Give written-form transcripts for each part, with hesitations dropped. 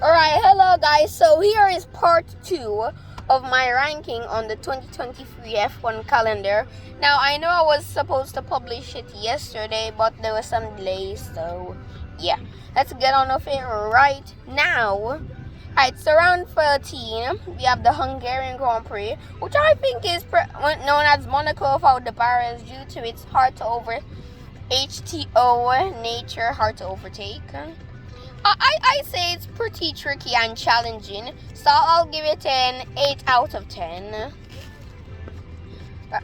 Alright, hello guys. So here is part 2 of my ranking on the 2023 F1 calendar. Now I know I was supposed to publish it yesterday, but there was some delays, so yeah. Let's get on with it right now. Alright, so round 13, we have the Hungarian Grand Prix, which I think is known as Monaco without the barriers due to its hard to HTO nature, hard to overtake. I say it's pretty tricky and challenging, so I'll give it an 8 out of 10.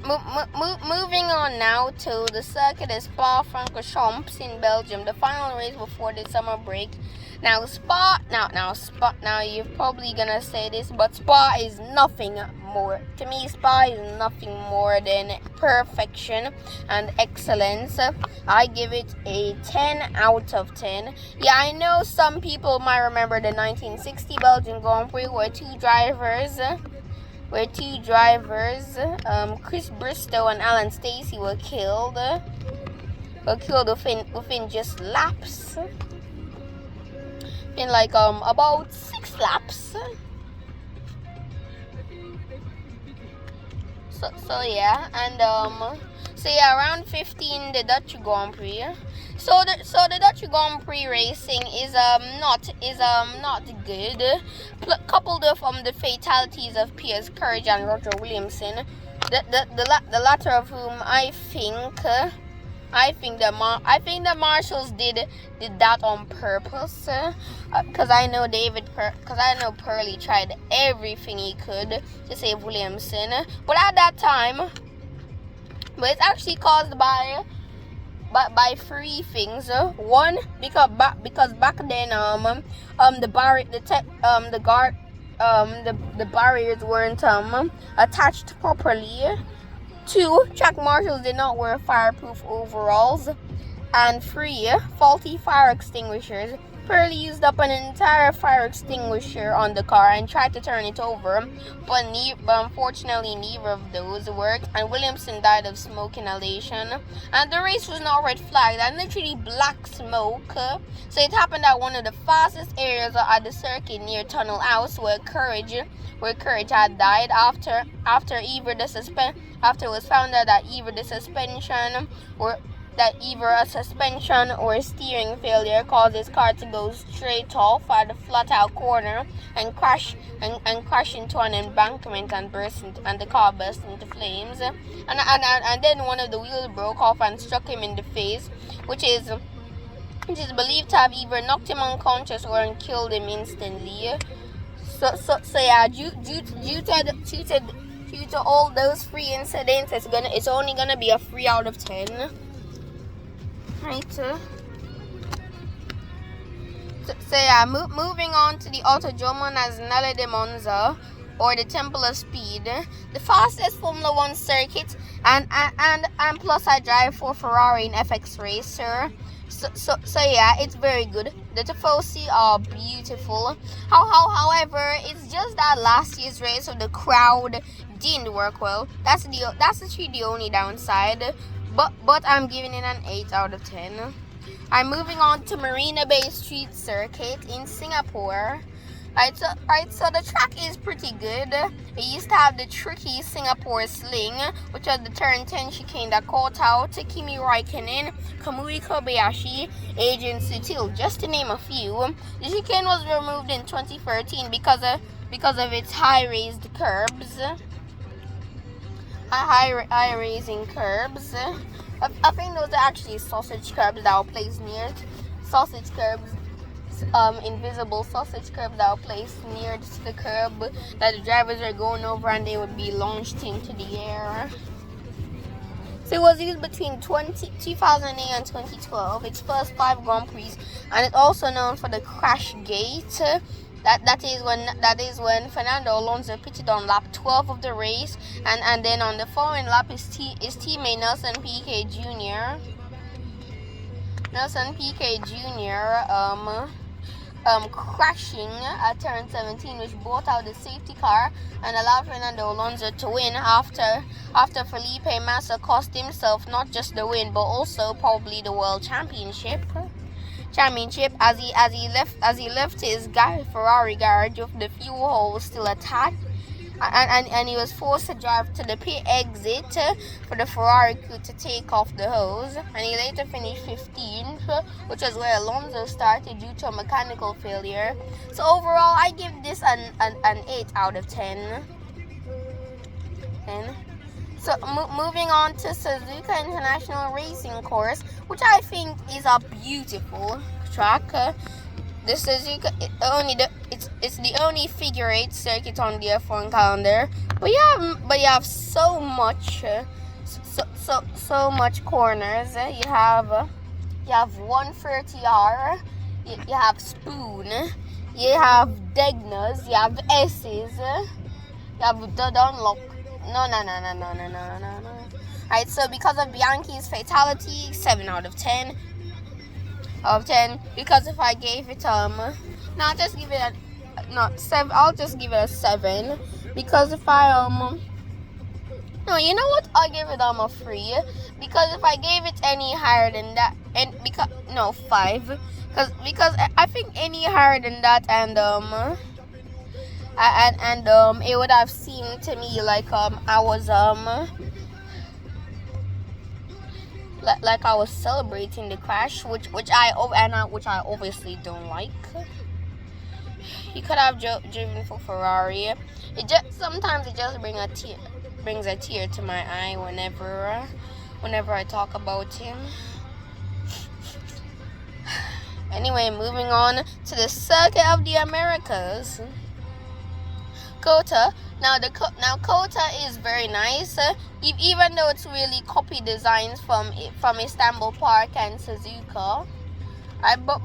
Moving on now to the circuit of Spa-Francorchamps in Belgium, the final race before the summer break. Now Spa, now you're probably gonna say this, but Spa is nothing more. To me, Spa is nothing more than perfection and excellence. I give it a 10 out of 10. Yeah, I know some people might remember the 1960 Belgian Grand Prix where two drivers, Chris Bristow and Alan Stacey were killed within just laps. In like about 6 laps. So yeah, and around 15 the Dutch Grand Prix. So the Dutch Grand Prix racing is not good. Coupled with the fatalities of Piers Courage and Roger Williamson, the latter of whom I think the marshals did that on purpose, because I know Purley tried everything he could to save Williamson, but at that time, it's actually caused by 3 things. One, because back then the barriers weren't attached properly. 2, track marshals did not wear fireproof overalls. And 3, faulty fire extinguishers. Purley used up an entire fire extinguisher on the car and tried to turn it over, but unfortunately neither of those worked, and Williamson died of smoke inhalation. And the race was not red flagged and literally black smoke. So it happened at one of the fastest areas at the circuit near Tunnel House, where Courage had died after it was found out that either a suspension or steering failure caused his car to go straight off at the flat out corner and crash into an embankment and the car burst into flames. And then one of the wheels broke off and struck him in the face, which is believed to have either knocked him unconscious or killed him instantly. So yeah, due to all those 3 incidents, it's only gonna be a 3 out of 10. Right. So yeah, moving on to the Autodromo Nazionale di Monza, or the Temple of Speed, the fastest Formula 1 circuit, and plus I drive for Ferrari in FX Racer. So yeah, it's very good. The Tifosi are beautiful. However, it's just that last year's race of the crowd didn't work well. That's actually the only downside. But I'm giving it an 8 out of 10. I'm moving on to Marina Bay Street Circuit in Singapore. So the track is pretty good. It used to have the tricky Singapore Sling, which was the turn 10 chicane that caught out Kimi Raikkonen, Kamui Kobayashi, Adrian Sutil, just to name a few. The chicane was removed in 2013 because of its high raising curbs. I think those are actually sausage curbs that were placed near it. Invisible sausage curbs that were placed near to the curb that the drivers were going over and they would be launched into the air. So it was used between 2008 and 2012, its first 5 Grand Prix, and it's also known for the crash gate. That is when Fernando Alonso pitted on lap 12 of the race, and then on the following lap his teammate Nelson Piquet Jr. Crashing at turn 17, which brought out the safety car and allowed Fernando Alonso to win after Felipe Massa cost himself not just the win but also probably the world championship. championship as he left his Ferrari garage with the fuel hole still attached. And he was forced to drive to the pit exit for the Ferrari crew to take off the hose. And he later finished 15th, which is where Alonso started due to a mechanical failure. So overall, I give this an 8 out of 10. So moving on to Suzuka International Racing Course, which I think is a beautiful track. The Suzuka, it's the only figure 8 circuit on the F1 calendar, but you have so much much corners. You have 130R, you have Spoon, you have Degnas, you have S's, you have the Dunlop. No. Alright, so because of Bianchi's fatality, 7 out of 10. Because if I gave it I'll just give it a 7. I'll just give it a 7 because if I no, you know what? I'll give it a 3 because if I gave it any higher than that, and because 5 because I think any higher than that and it would have seemed to me like I was like I was celebrating the crash, which I obviously don't like. He could have driven for Ferrari. Sometimes it just brings a tear to my eye whenever I talk about him. Anyway, moving on to the Circuit of the Americas. COTA. Now COTA is very nice, even though it's really copy designs from Istanbul Park and Suzuka. But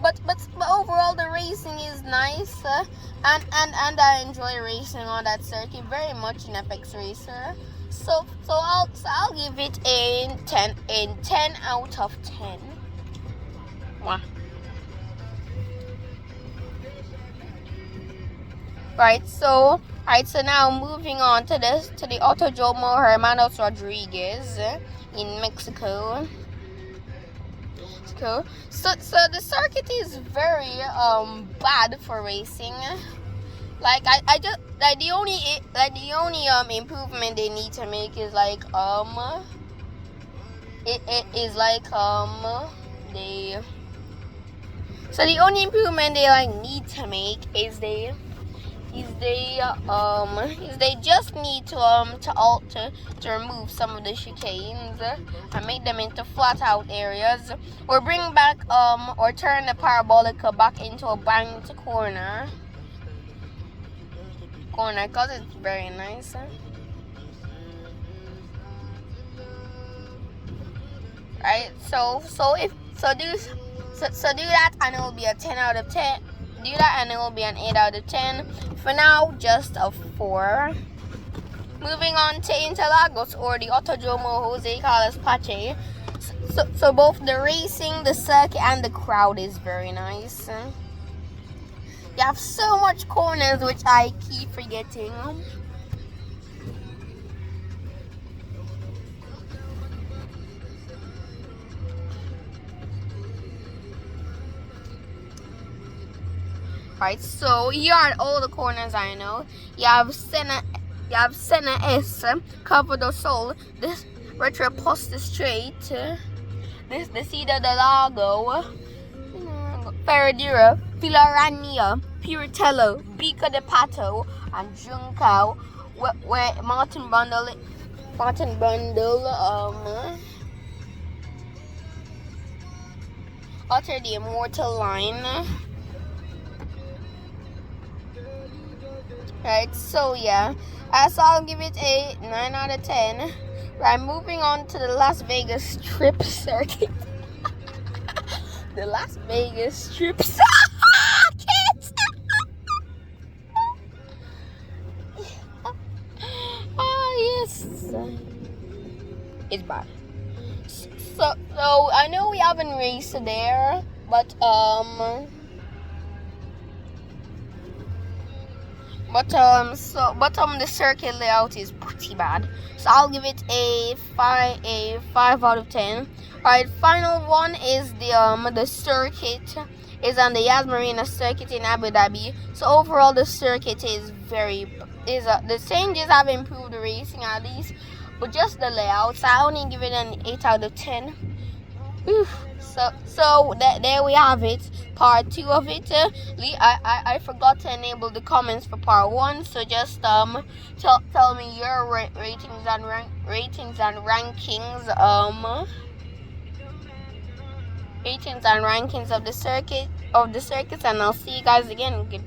overall the racing is nice, and I enjoy racing on that circuit very much in FX Racer. So I'll give it a 10 out of 10. Wow. Right, so now moving on to the Autodromo Hermanos Rodriguez in Mexico. So the circuit is very bad for racing. Like the only improvement they need to make is the only improvement they need to make is they just need to remove some of the chicanes and make them into flat out areas, or bring back or turn the parabolica back into a banked corner because it's very nice. Right, so do that and it will be a 10 out of 10. Do that and it will be an 8 out of 10. For now, just a 4. Moving on to Interlagos, or the Autodromo Jose Carlos Pache. So both the racing, the circuit, and the crowd is very nice. You have so much corners, which I keep forgetting. Right, so here are all the corners I know. You have Senna S, Cover do Sol, this Retroposta Straight, this Descida del Lago, Ferradura, Filarania, Puritello, Bica de Pato, and Juncao, where Martin Brundle uttered the immortal line. Right, so yeah, so I'll give it a 9 out of 10. Right, moving on to the Las Vegas Strip Circuit. The Las Vegas Strip Circuit. Yes, it's bad. So I know we haven't raced there, but the circuit layout is pretty bad. So I'll give it a 5 out of 10. Alright, final one is the circuit is on the Yas Marina circuit in Abu Dhabi. So overall, the circuit is the changes have improved the racing at least, but just the layouts, I only give it an 8 out of 10. So there we have it, part 2 of it. I forgot to enable the comments for part 1, so just tell me your ratings and rankings of the circuits, and I'll see you guys again. Goodbye.